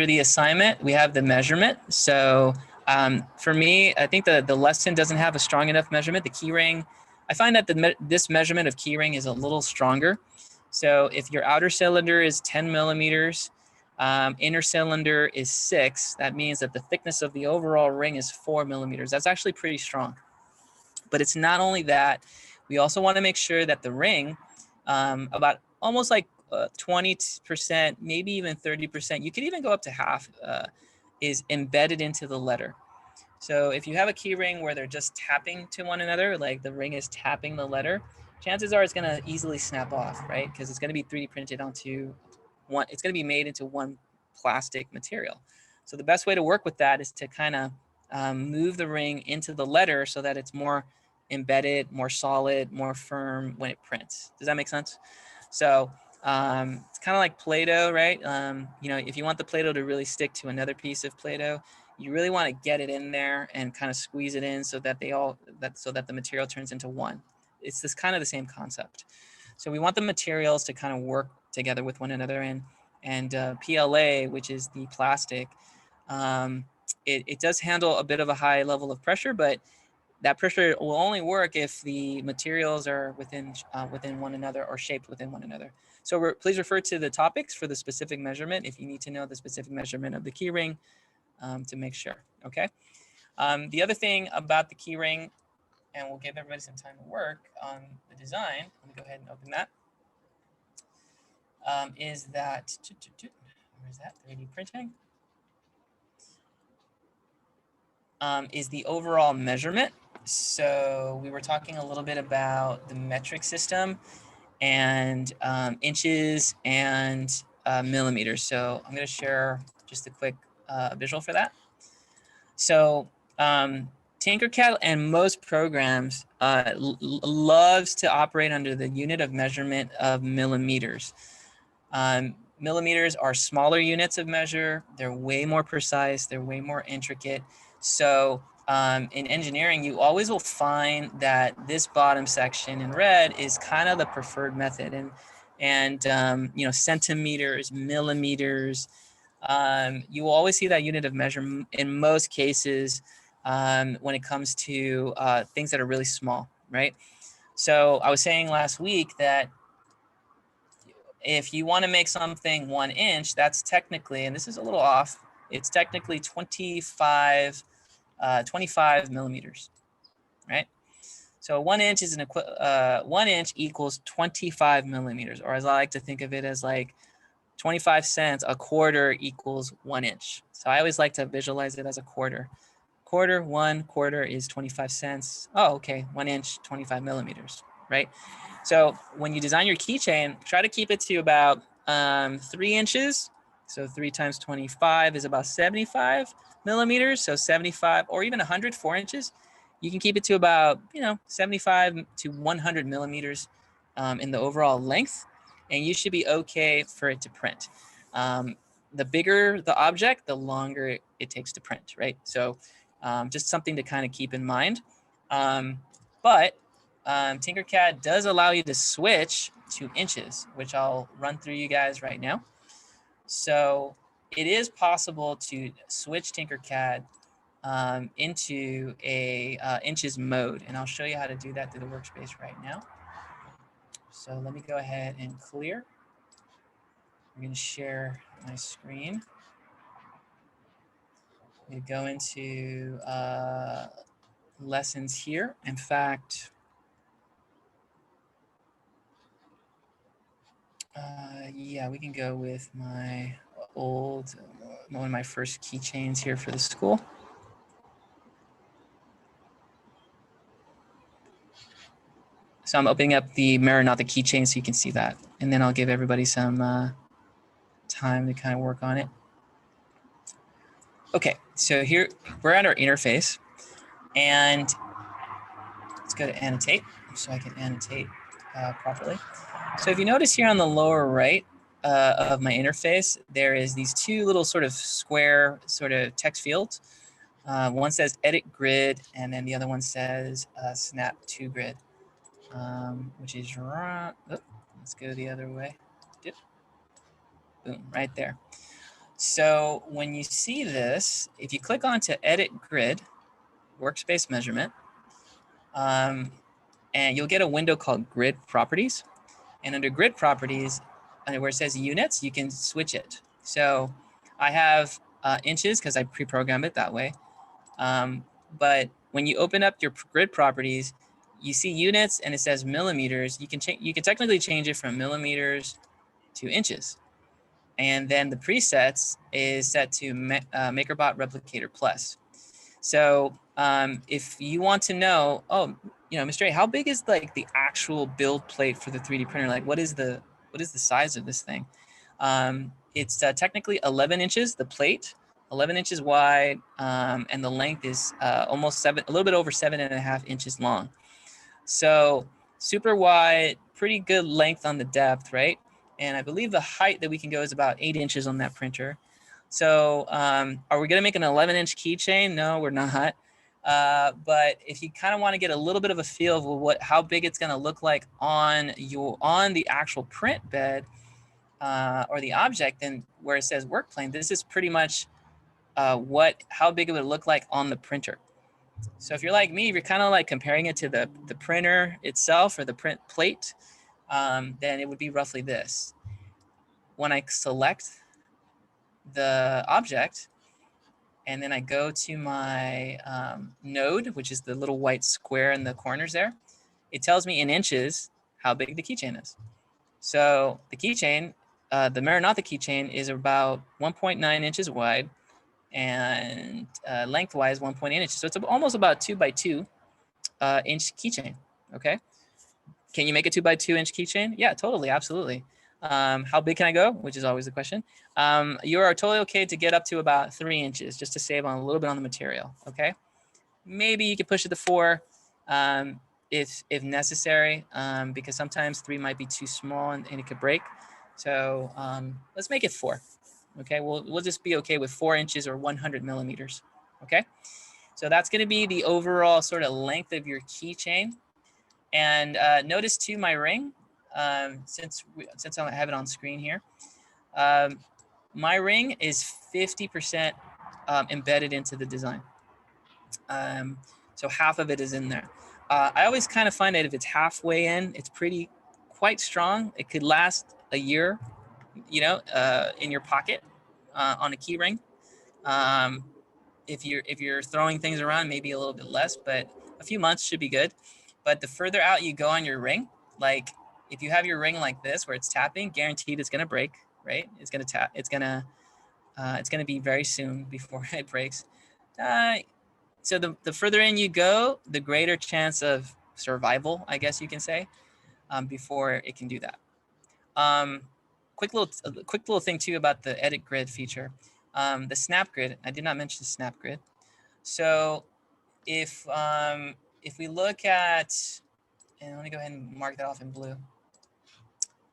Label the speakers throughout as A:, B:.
A: under the assignment, we have the measurement. So for me, I think the lesson doesn't have a strong enough measurement. The KeyRing, I find that this measurement of KeyRing is a little stronger. So if your outer cylinder is 10 millimeters, inner cylinder is 6, that means that the thickness of the overall ring is 4 millimeters. That's actually pretty strong. But it's not only that, we also want to make sure that the ring, about almost like 20%, maybe even 30%, you could even go up to half, is embedded into the letter. So if you have a key ring where they're just tapping to one another, like the ring is tapping the letter, chances are it's going to easily snap off, right? Because it's going to be 3D printed onto one, it's going to be made into one plastic material. So the best way to work with that is to kind of move the ring into the letter so that it's more embedded, more solid, more firm when it prints. Does that make sense? So it's kind of like Play-Doh, right? You know, if you want the Play-Doh to really stick to another piece of Play-Doh, you really want to get it in there and kind of squeeze it in so that so that the material turns into one. It's this kind of the same concept. So we want the materials to kind of work together with one another, and PLA, which is the plastic, it does handle a bit of a high level of pressure, but that pressure will only work if the materials are within one another or shaped within one another. So please refer to the topics for the specific measurement if you need to know the specific measurement of the key ring to make sure, okay? The other thing about the key ring, and we'll give everybody some time to work on the design, let me go ahead and open that, is that, where's that, 3D printing? Is the overall measurement. So we were talking a little bit about the metric system and inches and millimeters. So I'm going to share just a quick visual for that. So Tinkercad and most programs loves to operate under the unit of measurement of millimeters. Millimeters are smaller units of measure. They're way more precise. They're way more intricate. So in engineering, you always will find that this bottom section in red is kind of the preferred method. And you know, centimeters, millimeters, you will always see that unit of measure in most cases when it comes to things that are really small, right? So I was saying last week that if you want to make something 1 inch, that's technically, and this is a little off, it's technically 25 millimeters, right? So 1 inch is 1 inch equals 25 millimeters, or as I like to think of it as like 25 cents, a quarter equals 1 inch. So I always like to visualize it as a quarter. One quarter is 25 cents. Oh, okay, 1 inch, 25 millimeters, right? So when you design your keychain, try to keep it to about 3 inches. So 3 times 25 is about 75 millimeters. So 75 or even 104 inches. You can keep it to about, you know, 75 to 100 millimeters in the overall length. And you should be okay for it to print. The bigger the object, the longer it takes to print, right? So just something to kind of keep in mind. But Tinkercad does allow you to switch to inches, which I'll run through you guys right now. So it is possible to switch Tinkercad into a inches mode, and I'll show you how to do that through the workspace right now. So let me go ahead and clear. I'm going to share my screen. We go into lessons here. In fact, yeah, we can go with my old, one of my first keychains here for the school. So I'm opening up the mirror, not the keychain, so you can see that. And then I'll give everybody some time to kind of work on it. Okay, so here we're at our interface, and let's go to annotate so I can annotate properly. So if you notice here on the lower right of my interface, there is these two little sort of square sort of text fields. One says edit grid, and then the other one says snap to grid, which is right. Oh, let's go the other way. Dip. Boom, right there. So when you see this, if you click on to edit grid, workspace measurement, and you'll get a window called grid properties. And under grid properties, where it says units, you can switch it. So I have inches because I pre-programmed it that way. But when you open up your grid properties, you see units and it says millimeters. You can technically change it from millimeters to inches. And then the presets is set to MakerBot Replicator Plus. So if you want to know, oh, Mr. A, how big is like the actual build plate for the 3D printer? Like, what is the size of this thing? It's technically 11 inches, the plate, 11 inches wide, and the length is a little bit over 7.5 inches long. So super wide, pretty good length on the depth, right? And I believe the height that we can go is about 8 inches on that printer. So are we going to make an 11-inch keychain? No, we're not. But if you kind of want to get a little bit of a feel of how big it's going to look like on the actual print bed or the object, then where it says work plane, this is pretty much how big it would look like on the printer. So if you're like me, if you're kind of like comparing it to the printer itself or the print plate, then it would be roughly this. When I select the object, and then I go to my node, which is the little white square in the corners there, it tells me in inches how big the keychain is. So the keychain, the Maranatha keychain is about 1.9 inches wide and lengthwise 1.8 inches. So it's almost about 2 by 2 inch keychain, okay? Can you make a 2 by 2 inch keychain? Yeah, totally, absolutely. How big can I go? Which is always the question. You are totally okay to get up to about 3 inches just to save on a little bit on the material, okay? Maybe you could push it to 4 if necessary, because sometimes 3 might be too small and it could break. So let's make it 4, okay? We'll just be okay with 4 inches or 100 millimeters, okay? So that's gonna be the overall sort of length of your keychain. And notice too my ring, since I have it on screen here, my ring is 50% embedded into the design. So half of it is in there. I always kind of find that if it's halfway in, it's quite strong. It could last a year, in your pocket on a key ring. If you're throwing things around, maybe a little bit less, but a few months should be good. But the further out you go on your ring, like if you have your ring like this where it's tapping, guaranteed it's gonna break, right? It's gonna tap. It's gonna be very soon before it breaks. So the further in you go, the greater chance of survival, I guess you can say, before it can do that. Quick little thing too about the edit grid feature. The snap grid, I did not mention the snap grid. So if we look at, and let me go ahead and mark that off in blue.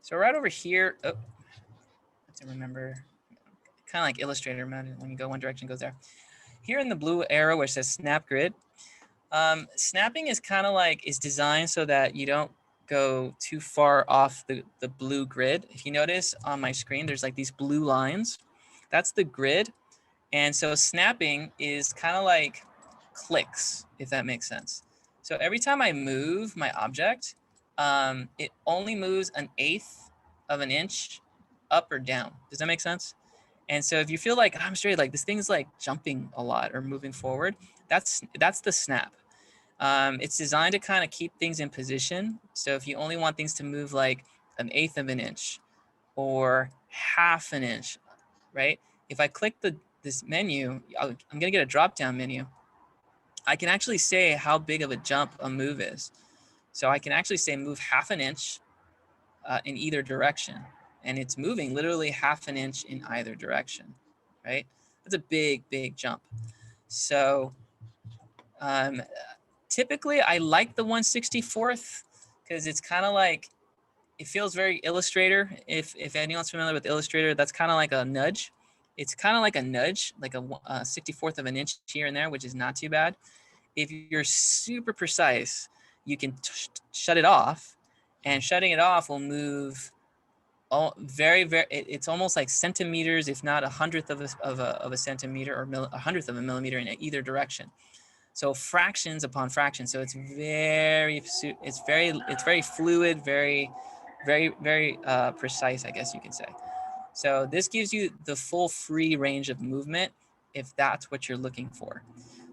A: So right over here, I have to remember, kind of like Illustrator, when you go one direction, it goes there. Here in the blue arrow where it says snap grid, snapping is kind of like, is designed so that you don't go too far off the blue grid. If you notice on my screen, there's like these blue lines. That's the grid. And so snapping is kind of like clicks, if that makes sense. So every time I move my object, it only moves 1/8 of an inch up or down. Does that make sense? And so if you feel like, I'm straight, like this thing's like jumping a lot or moving forward, that's the snap. It's designed to kind of keep things in position. So if you only want things to move like 1/8 of an inch or 1/2 an inch, right? If I click this menu, I'm gonna get a drop-down menu. I can actually say how big of a jump a move is. So I can actually say move 1/2 an inch in either direction. And it's moving literally 1/2 an inch in either direction, right? That's a big, big jump. So typically I like the 1/64th because it's kind of like, it feels very Illustrator. If anyone's familiar with Illustrator, that's kind of like a nudge. It's kind of like a nudge, like a 1/64th of an inch here and there, which is not too bad. If you're super precise, you can shut it off, and shutting it off will move all very, it's almost like centimeters, if not a hundredth of a centimeter, or a hundredth of a millimeter in either direction. So fractions upon fractions. So it's very fluid, very precise, I guess you could say. So this gives you the full free range of movement if that's what you're looking for.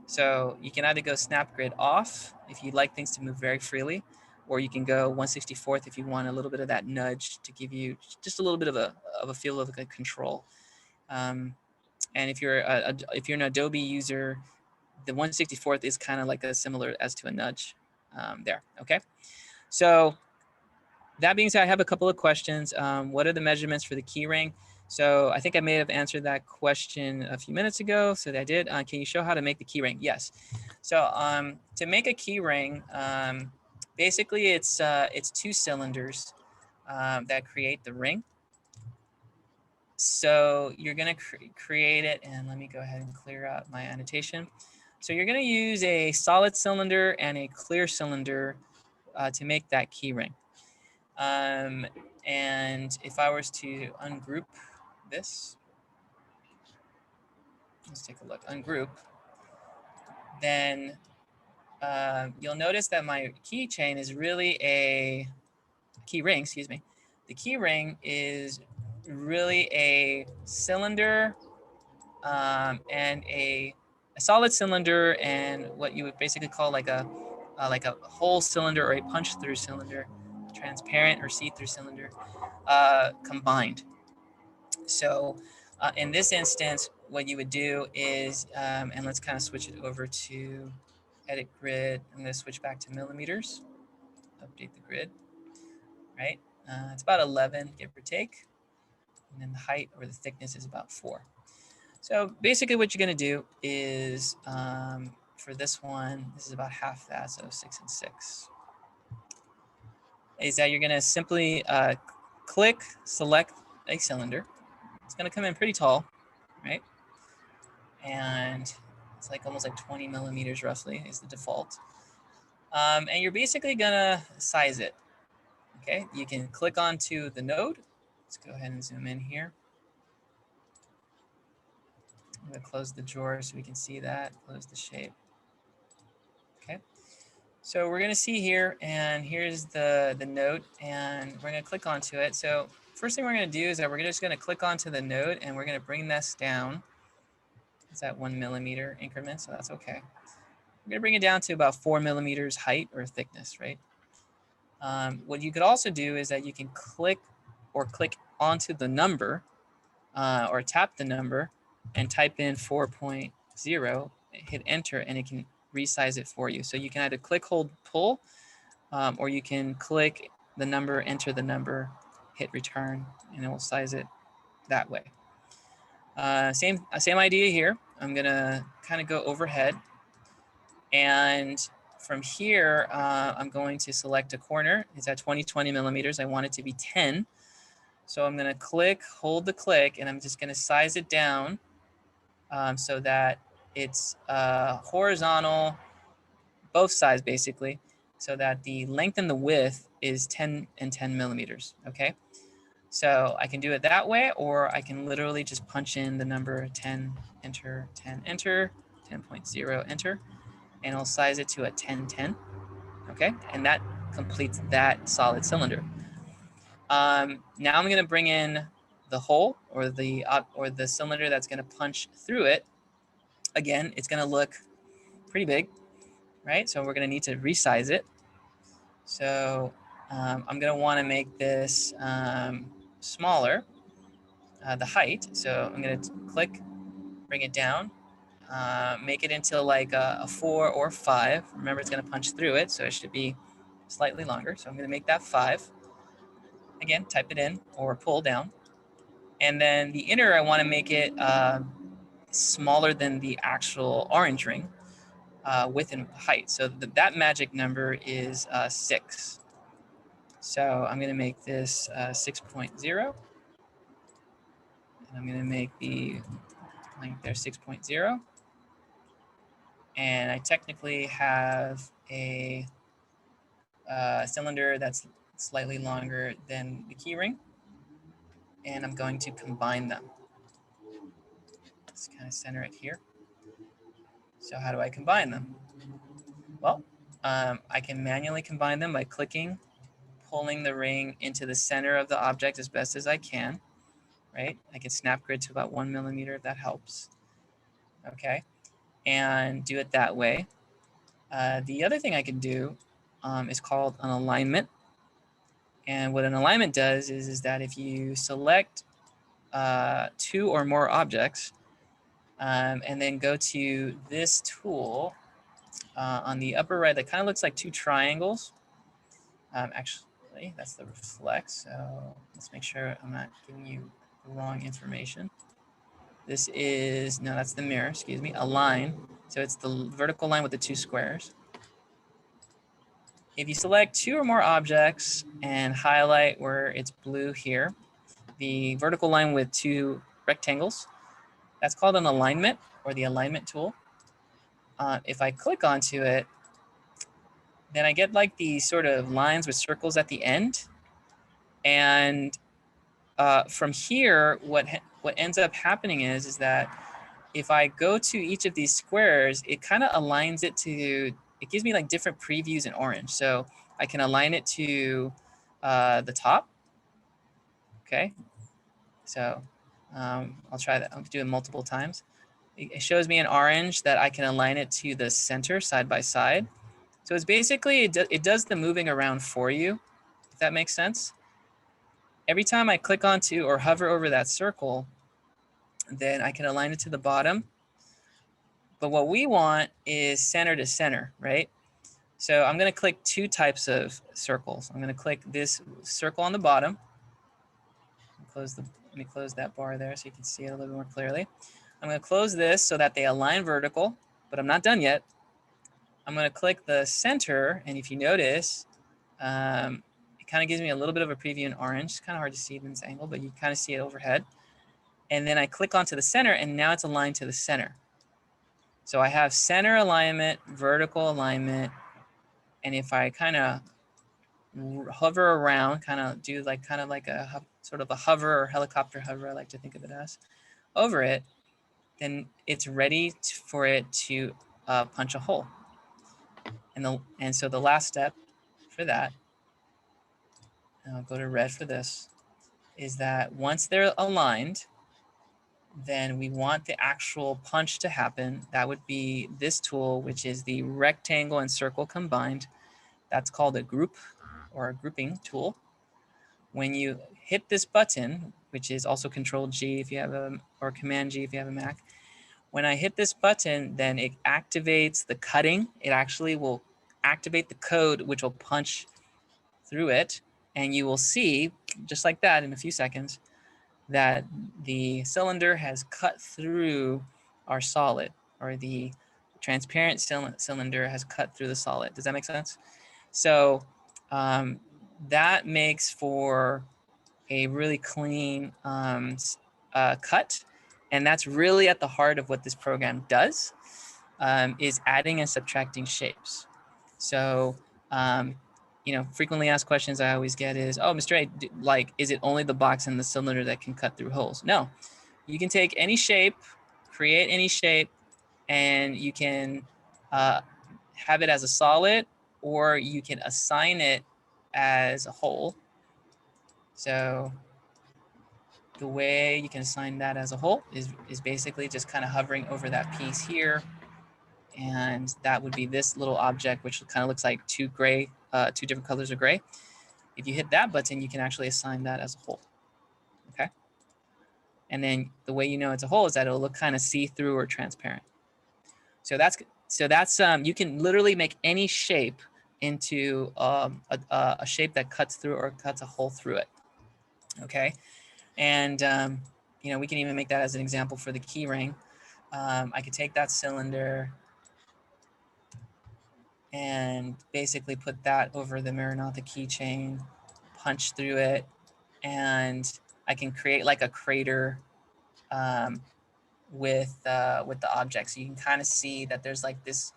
A: So you can either go snap grid off if you'd like things to move very freely, or you can go 1/64th if you want a little bit of that nudge to give you just a little bit of a feel of a control. And if you're an Adobe user, the 1/64th is kind of like a similar as to a nudge there. Okay, so that being said, I have a couple of questions. What are the measurements for the keyring? So I think I may have answered that question a few minutes ago. So I did. Can you show how to make the keyring? Yes. So to make a keyring, basically it's 2 cylinders that create the ring. So you're going to create it, and let me go ahead and clear out my annotation. So you're going to use a solid cylinder and a clear cylinder to make that keyring. And if I was to ungroup this, let's take a look, ungroup, then you'll notice that my keychain is really a keyring, excuse me. The keyring is really a cylinder and a solid cylinder and what you would basically call like a whole cylinder or a punch through cylinder, transparent or see-through cylinder combined. So in this instance, what you would do is, and let's kind of switch it over to edit grid. I'm going to switch back to millimeters, update the grid, right? It's about 11, give or take. And then the height or the thickness is about 4. So basically what you're going to do is, for this one, this is about half that, so 6 and 6, is that you're going to simply click, select a cylinder. It's going to come in pretty tall, right? And it's like almost like 20 millimeters roughly is the default. And you're basically going to size it, okay? You can click onto the node. Let's go ahead and zoom in here. I'm going to close the drawer so we can see that, close the shape. Okay, so we're going to see here, and here's the node, and we're going to click onto it. So first thing we're going to do is that we're just going to click onto the node, and we're going to bring this down. It's at 1 millimeter increment, so that's okay. We're going to bring it down to about 4 millimeters height or thickness, right? What you could also do is that you can click onto the number or tap the number and type in 4.0, hit enter, and it can resize it for you. So you can either click, hold, pull, or you can click the number, enter the number, hit return, and it will size it that way. Same idea here. I'm gonna kind of go overhead, and from here, I'm going to select a corner. It's at 20 millimeters. I want it to be 10. So I'm gonna click, hold the click, and I'm just gonna size it down so that it's horizontal, both sides basically, so that the length and the width is 10 and 10 millimeters, okay? So I can do it that way, or I can literally just punch in the number 10, enter, 10, enter, 10.0, enter, and I'll size it to a 1010, okay? And that completes that solid cylinder. Now I'm gonna bring in the hole or the cylinder that's gonna punch through it. Again, it's gonna look pretty big, right? So we're gonna need to resize it. So I'm gonna wanna make this smaller, the height. So I'm gonna click, bring it down, make it into like a 4 or 5. Remember, it's gonna punch through it, so it should be slightly longer. So I'm gonna make that 5. Again, type it in or pull down. And then the inner, I wanna make it smaller than the actual orange ring, width and height. So that magic number is 6. So I'm going to make this 6.0. And I'm going to make the length there 6.0. And I technically have a cylinder that's slightly longer than the keyring. and I'm going to combine them. Let's kind of center it here. So how do I combine them? Well, I can manually combine them by clicking, pulling the ring into the center of the object as best as I can, right? I can snap grid to about 1 millimeter if that helps, okay? And do it that way. The other thing I can do is called an alignment. And what an alignment does is that if you select 2 or more objects and then go to this tool on the upper right that kind of looks like 2 triangles. Actually, that's the reflect. So let's make sure I'm not giving you the wrong information. This is, no, that's the mirror, excuse me, align. So it's the vertical line with the 2 squares. If you select 2 or more objects and highlight where it's blue here, the vertical line with 2 rectangles, that's called an alignment or the alignment tool. If I click onto it, then I get like these sort of lines with circles at the end. And from here, what ends up happening is that if I go to each of these squares, it kind of aligns it to, it gives me like different previews in orange. So I can align it to the top. Okay. So I'll try that. I'll do it multiple times. It shows me in orange that I can align it to the center side by side. So it's basically, it does the moving around for you, if that makes sense. Every time I click onto or hover over that circle, then I can align it to the bottom. But what we want is center to center, right? So I'm going to click 2 types of circles. I'm going to click this circle on the bottom. Let me close that bar there so you can see it a little bit more clearly. I'm going to close this so that they align vertical, but I'm not done yet. I'm going to click the center, and if you notice, it kind of gives me a little bit of a preview in orange. It's kind of hard to see in this angle, but you kind of see it overhead. And then I click onto the center, and now it's aligned to the center. So I have center alignment, vertical alignment, and if I kind of hover around, kind of do like a sort of a hover or helicopter hover, I like to think of it as, over it, then it's ready for it to punch a hole. And so the last step for that, and I'll go to red for this, is that once they're aligned, then we want the actual punch to happen. That would be this tool, which is the rectangle and circle combined. That's called a group or a grouping tool. When you hit this button, which is also Control G if you have or Command G if you have a Mac, when I hit this button, then it activates the cutting. It actually will activate the code, which will punch through it. And you will see, just like that in a few seconds, that the cylinder has cut through our solid, or the transparent cylinder has cut through the solid. Does that make sense? So that makes for a really clean cut. And that's really at the heart of what this program does, is adding and subtracting shapes. So, frequently asked questions I always get is, oh, Mr. A, is it only the box and the cylinder that can cut through holes? No, you can take any shape, create any shape, and you can have it as a solid, or you can assign it as a hole. So the way you can assign that as a hole is basically just kind of hovering over that piece here. And that would be this little object, which kind of looks like 2 different colors of gray. If you hit that button, you can actually assign that as a hole. Okay. And then the way you know it's a hole is that it'll look kind of see-through or transparent. So that's you can literally make any shape into a shape that cuts through or cuts a hole through it. Okay. And we can even make that as an example for the KeyRing. I could take that cylinder and basically put that over the Maranatha keychain, punch through it, and I can create like a crater with the object. So you can kind of see that there's like this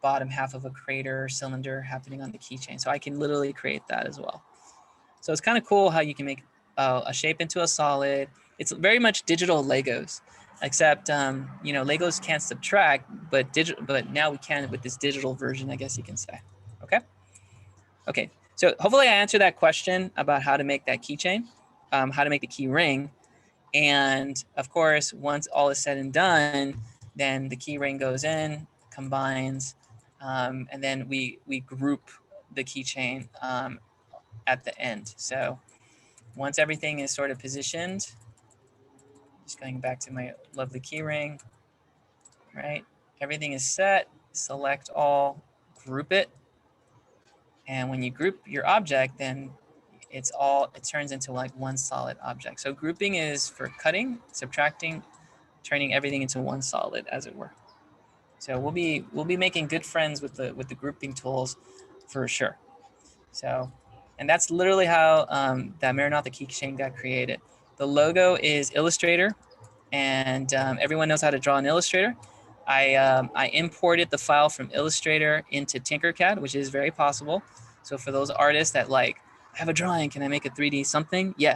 A: bottom half of a crater cylinder happening on the keychain. So I can literally create that as well. So it's kind of cool how you can make a shape into a solid. It's very much digital Legos, except you know, Legos can't subtract, but now we can with this digital version, I guess you can say. Okay. Okay. So hopefully I answered that question about how to make that keychain, how to make the key ring. And of course, once all is said and done, then the key ring goes in, combines, and then we group the keychain at the end. So once everything is sort of positioned, just going back to my lovely key ring, right? Everything is set, select all, group it. And when you group your object, then it turns into like one solid object. So grouping is for cutting, subtracting, turning everything into one solid, as it were. So we'll be making good friends with the grouping tools for sure. So, and that's literally how that Maranatha keychain got created. The logo is Illustrator, and everyone knows how to draw in Illustrator. I imported the file from Illustrator into Tinkercad, which is very possible. So for those artists that like, I have a drawing, can I make a 3D something? Yes.